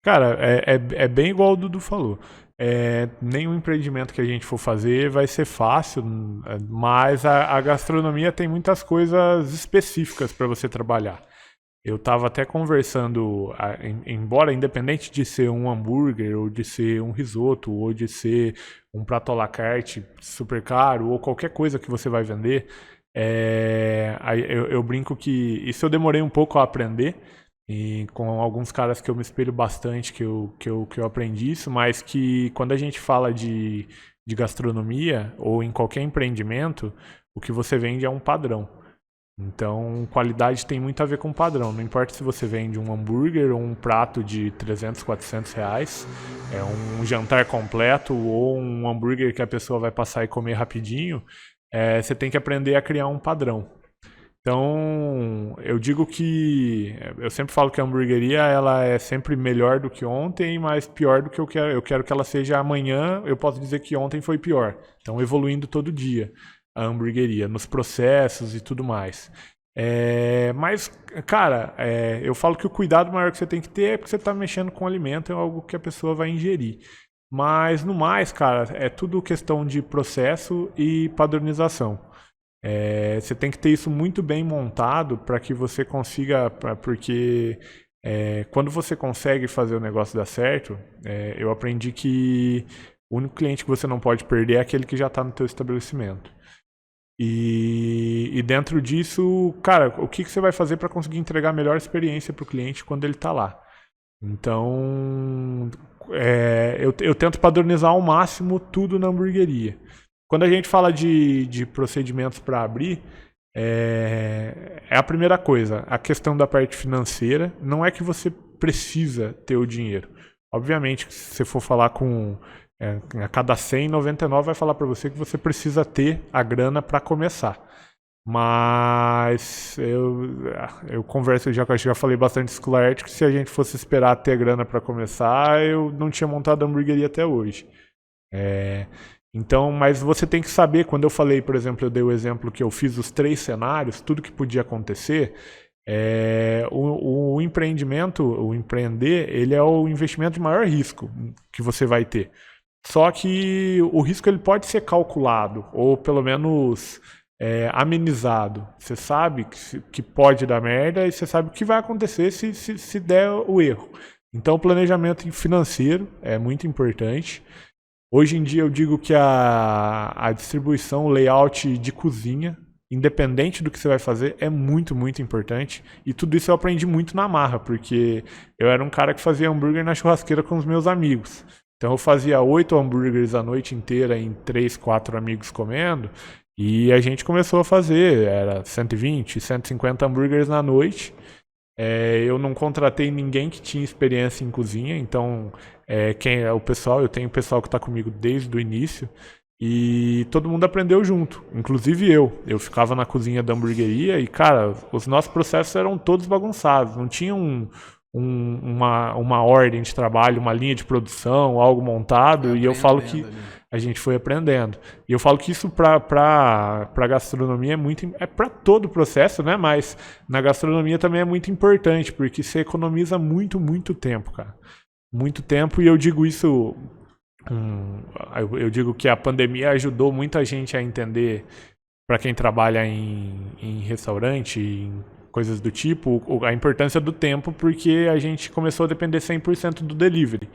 Cara, é bem igual o Dudu falou. Nenhum empreendimento que a gente for fazer vai ser fácil, mas a gastronomia tem muitas coisas específicas para você trabalhar. Eu estava até conversando, embora independente de ser um hambúrguer, ou de ser um risoto, ou de ser um prato à la carte super caro, ou qualquer coisa que você vai vender, eu brinco que isso eu demorei um pouco a aprender, e com alguns caras que eu me espelho bastante, que eu aprendi isso, mas que quando a gente fala de gastronomia, ou em qualquer empreendimento, o que você vende é um padrão. Então, qualidade tem muito a ver com padrão. Não importa se você vende um hambúrguer ou um prato de 300, 400 reais, um jantar completo ou um hambúrguer que a pessoa vai passar e comer rapidinho, você tem que aprender a criar um padrão. Então, eu digo que eu sempre falo que a hamburgueria ela é sempre melhor do que ontem, mas pior do que eu quero. Eu quero que ela seja amanhã. Eu posso dizer que ontem foi pior. Então, evoluindo todo dia a hamburgueria, nos processos e tudo mais. Mas, cara, eu falo que o cuidado maior que você tem que ter é porque você está mexendo com alimento, é algo que a pessoa vai ingerir. Mas, no mais, cara, é tudo questão de processo e padronização. Você tem que ter isso muito bem montado para que você consiga, porque quando você consegue fazer o negócio dar certo, eu aprendi que o único cliente que você não pode perder é aquele que já está no teu estabelecimento. E dentro disso, cara, o que você vai fazer para conseguir entregar a melhor experiência para o cliente quando ele está lá? Então, eu tento padronizar ao máximo tudo na hamburgueria. Quando a gente fala de procedimentos para abrir, a primeira coisa, a questão da parte financeira. Não é que você precisa ter o dinheiro. Obviamente, se você for falar com a cada 100, 99 vai falar para você que você precisa ter a grana para começar. Mas eu converso, já falei bastante isso com o Laerte, que se a gente fosse esperar ter grana para começar, eu não tinha montado a hamburgueria até hoje. Então, mas você tem que saber, quando eu falei, por exemplo, eu dei o exemplo que eu fiz os 3 cenários, tudo que podia acontecer, o empreendimento, o empreender, ele é o investimento de maior risco que você vai ter. Só que o risco ele pode ser calculado, ou pelo menos amenizado. Você sabe que pode dar merda e você sabe o que vai acontecer se der o erro. Então, o planejamento financeiro é muito importante. Hoje em dia eu digo que a distribuição, o layout de cozinha, independente do que você vai fazer, é muito, muito importante. E tudo isso eu aprendi muito na marra, porque eu era um cara que fazia hambúrguer na churrasqueira com os meus amigos. Então eu fazia 8 hambúrgueres a noite inteira em 3, 4 amigos comendo. E a gente começou a fazer, era 120, 150 hambúrgueres na noite. Eu não contratei ninguém que tinha experiência em cozinha, então quem é o pessoal, eu tenho o pessoal que está comigo desde o início e todo mundo aprendeu junto, inclusive eu ficava na cozinha da hamburgueria e cara, os nossos processos eram todos bagunçados, não tinha uma ordem de trabalho, uma linha de produção, algo montado, e eu falo que a gente foi aprendendo. E eu falo que isso para gastronomia é para todo o processo, né? Mas na gastronomia também é muito importante, porque você economiza muito, muito tempo, cara. Muito tempo, e eu digo isso. Eu digo que a pandemia ajudou muita gente a entender, para quem trabalha em restaurante, em coisas do tipo, a importância do tempo, porque a gente começou a depender 100% do delivery.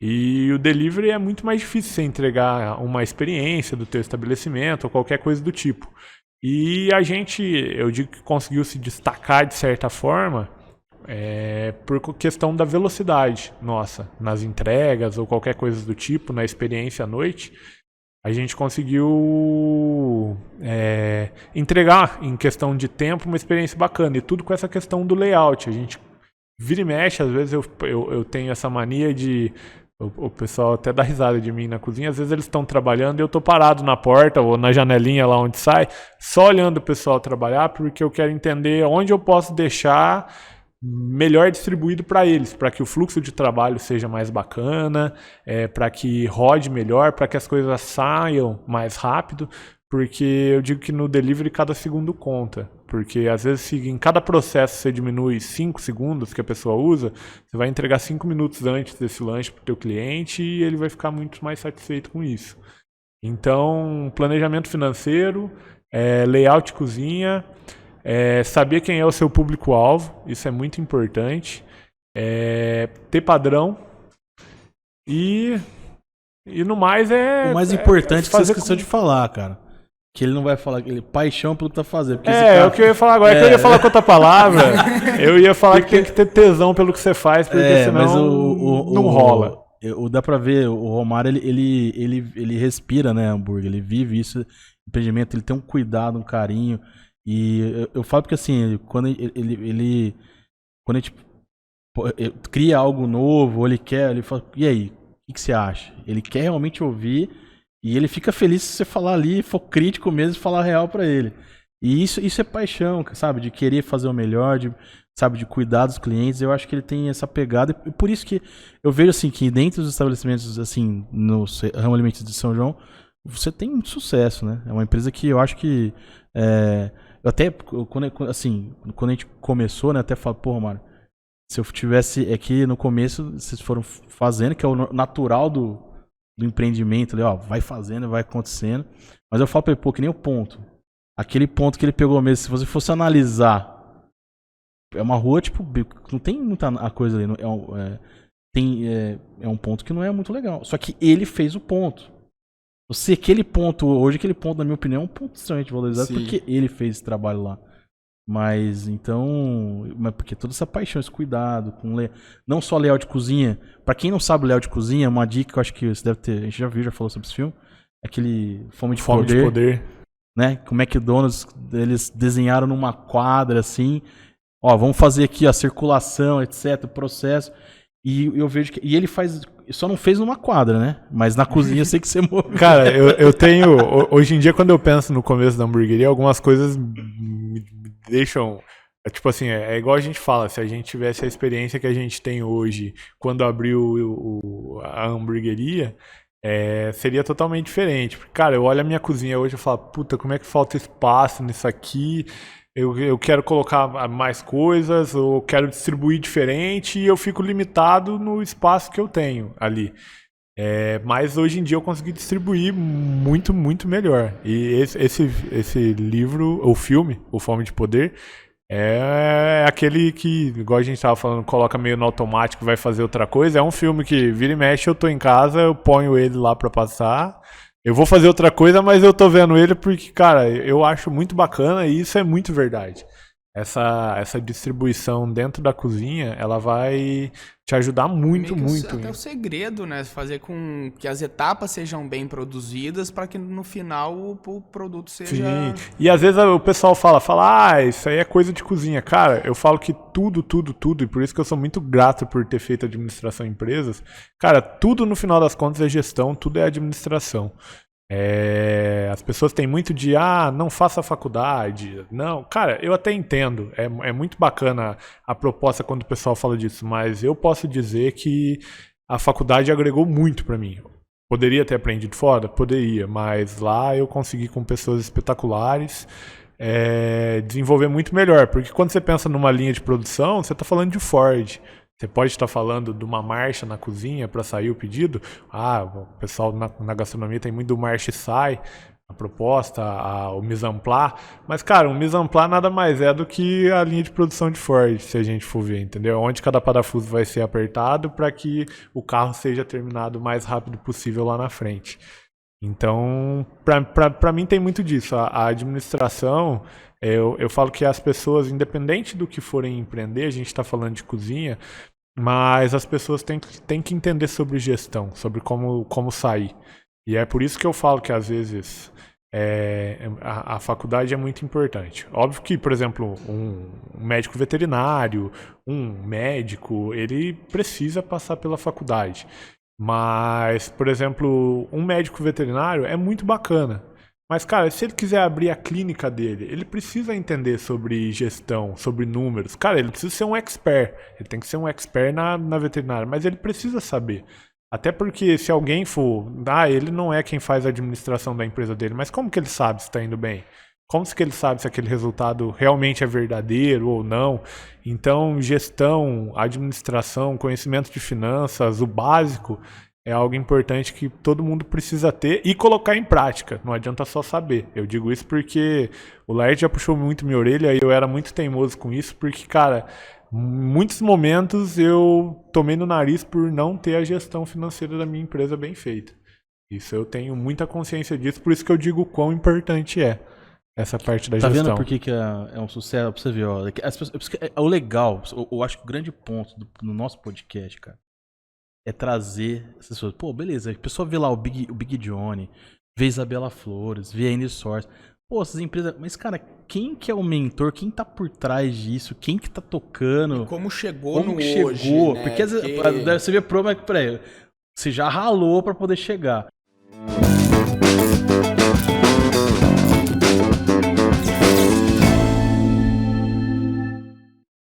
E o delivery é muito mais difícil você entregar uma experiência do teu estabelecimento ou qualquer coisa do tipo. E a gente, eu digo que conseguiu se destacar de certa forma por questão da velocidade nossa, nas entregas ou qualquer coisa do tipo, na experiência à noite. A gente conseguiu entregar em questão de tempo uma experiência bacana. E tudo com essa questão do layout. A gente vira e mexe, às vezes eu tenho essa mania de... O pessoal até dá risada de mim na cozinha. Às vezes eles estão trabalhando e eu estou parado na porta ou na janelinha lá onde sai, só olhando o pessoal trabalhar, porque eu quero entender onde eu posso deixar melhor distribuído para eles, para que o fluxo de trabalho seja mais bacana, para que rode melhor, para que as coisas saiam mais rápido, porque eu digo que no delivery cada segundo conta. Porque às vezes se em cada processo você diminui 5 segundos que a pessoa usa, você vai entregar 5 minutos antes desse lanche para o teu cliente e ele vai ficar muito mais satisfeito com isso. Então, planejamento financeiro, layout cozinha, saber quem é o seu público-alvo, isso é muito importante. Ter padrão e no mais O mais importante que você esqueceu de falar, cara. Que ele não vai falar paixão pelo que tá fazendo. Porque é o que eu ia falar agora. É que eu ia falar com outra palavra. Eu ia falar que tem que ter tesão pelo que você faz, porque senão mas não rola. Dá pra ver, o Romário, ele respira, né, hambúrguer. Ele vive isso, empreendimento, ele tem um cuidado, um carinho. E eu falo porque assim, quando quando a gente cria algo novo, ou ele fala, e aí, o que você acha? Ele quer realmente ouvir e ele fica feliz se você falar ali, for crítico mesmo, falar real pra ele. E isso é paixão, sabe? De querer fazer o melhor, de cuidar dos clientes. Eu acho que ele tem essa pegada. E por isso que eu vejo assim, que dentro dos estabelecimentos, assim, no ramo alimentício de São João, você tem muito sucesso, né? É uma empresa que eu acho que... eu até, quando a gente começou, né? Até falo, pô, Mário, se eu tivesse aqui no começo, vocês foram fazendo, que é o natural do empreendimento, ali, ó, vai fazendo, vai acontecendo. Mas eu falo pra ele, pô, que nem o ponto. Aquele ponto que ele pegou mesmo, se você fosse analisar, é uma rua, tipo, não tem muita coisa ali. É um ponto que não é muito legal. Só que ele fez o ponto. Se aquele ponto, hoje aquele ponto, na minha opinião, é um ponto extremamente valorizado. Sim. Porque ele fez esse trabalho lá. Mas porque toda essa paixão, esse cuidado, não só layout de cozinha. Pra quem não sabe layout de cozinha, uma dica que eu acho que você deve ter, a gente já falou sobre esse filme, é aquele Fome de Poder. Né? Que o McDonald's, eles desenharam numa quadra assim, ó, vamos fazer aqui a circulação, etc, o processo. E eu vejo que ele só não fez numa quadra, né? Mas na cozinha eu sei que você morreu. Cara, eu tenho, hoje em dia quando eu penso no começo da hamburgueria, algumas coisas me deixam, tipo assim, é igual a gente fala, se a gente tivesse a experiência que a gente tem hoje quando abriu a hamburgueria, seria totalmente diferente. Porque, cara, eu olho a minha cozinha hoje e falo, puta, como é que falta espaço nisso aqui? Eu quero colocar mais coisas, ou quero distribuir diferente, e eu fico limitado no espaço que eu tenho ali. Mas hoje em dia eu consegui distribuir muito, muito melhor. E esse livro, ou filme, O Fome de Poder, é aquele que, igual a gente estava falando, coloca meio no automático, vai fazer outra coisa. É um filme que vira e mexe, eu tô em casa, eu ponho ele lá pra passar. Eu vou fazer outra coisa, mas eu tô vendo ele porque, cara, eu acho muito bacana e isso é muito verdade. Essa distribuição dentro da cozinha, ela vai te ajudar muito, muito. Até o segredo, né? Fazer com que as etapas sejam bem produzidas para que no final o produto seja... Sim, e às vezes o pessoal fala, isso aí é coisa de cozinha. Cara, eu falo que tudo, e por isso que eu sou muito grato por ter feito administração em empresas. Cara, tudo no final das contas é gestão, tudo é administração. As pessoas têm muito de, não faça faculdade. Não, cara, eu até entendo. É muito bacana a proposta quando o pessoal fala disso, mas eu posso dizer que a faculdade agregou muito pra mim. Poderia ter aprendido fora? Poderia, mas lá eu consegui com pessoas espetaculares desenvolver muito melhor, porque quando você pensa numa linha de produção, você está falando de Ford. Você pode estar falando de uma marcha na cozinha para sair o pedido. O pessoal na gastronomia tem muito do marcha e sai, a proposta, o mise en place. Mas, cara, o mise en place nada mais é do que a linha de produção de Ford, se a gente for ver, entendeu? Onde cada parafuso vai ser apertado para que o carro seja terminado o mais rápido possível lá na frente. Então, para mim tem muito disso. A administração, eu falo que as pessoas, independente do que forem empreender, a gente está falando de cozinha, mas as pessoas têm que entender sobre gestão, sobre como sair. E é por isso que eu falo que às vezes a faculdade é muito importante. Óbvio que, por exemplo, um médico veterinário, um médico, ele precisa passar pela faculdade. Mas, por exemplo, um médico veterinário é muito bacana. Mas, cara, se ele quiser abrir a clínica dele, ele precisa entender sobre gestão, sobre números. Cara, ele precisa ser um expert. Ele tem que ser um expert na veterinária, mas ele precisa saber. Até porque se alguém for, ele não é quem faz a administração da empresa dele, mas como que ele sabe se está indo bem? Como que ele sabe se aquele resultado realmente é verdadeiro ou não? Então, gestão, administração, conhecimento de finanças, o básico é algo importante que todo mundo precisa ter e colocar em prática. Não adianta só saber. Eu digo isso porque o Laerte já puxou muito minha orelha e eu era muito teimoso com isso, porque, cara, em muitos momentos eu tomei no nariz por não ter a gestão financeira da minha empresa bem feita. Isso eu tenho muita consciência disso, por isso que eu digo o quão importante é essa parte da Tá gestão. vendo por que é um sucesso? Pra você ver, ó. O legal, eu acho que o grande ponto do nosso podcast, cara, é trazer essas pessoas. Pô, beleza, a pessoa vê lá o Big Johnny, vê Isabela Flores, vê a N-Source. Pô, essas empresas. Mas, cara, quem que é o mentor? Quem tá por trás disso? Quem que tá tocando? E como chegou Como no que chegou? hoje, né? Porque às vezes você vê problema que, peraí, você já ralou pra poder chegar.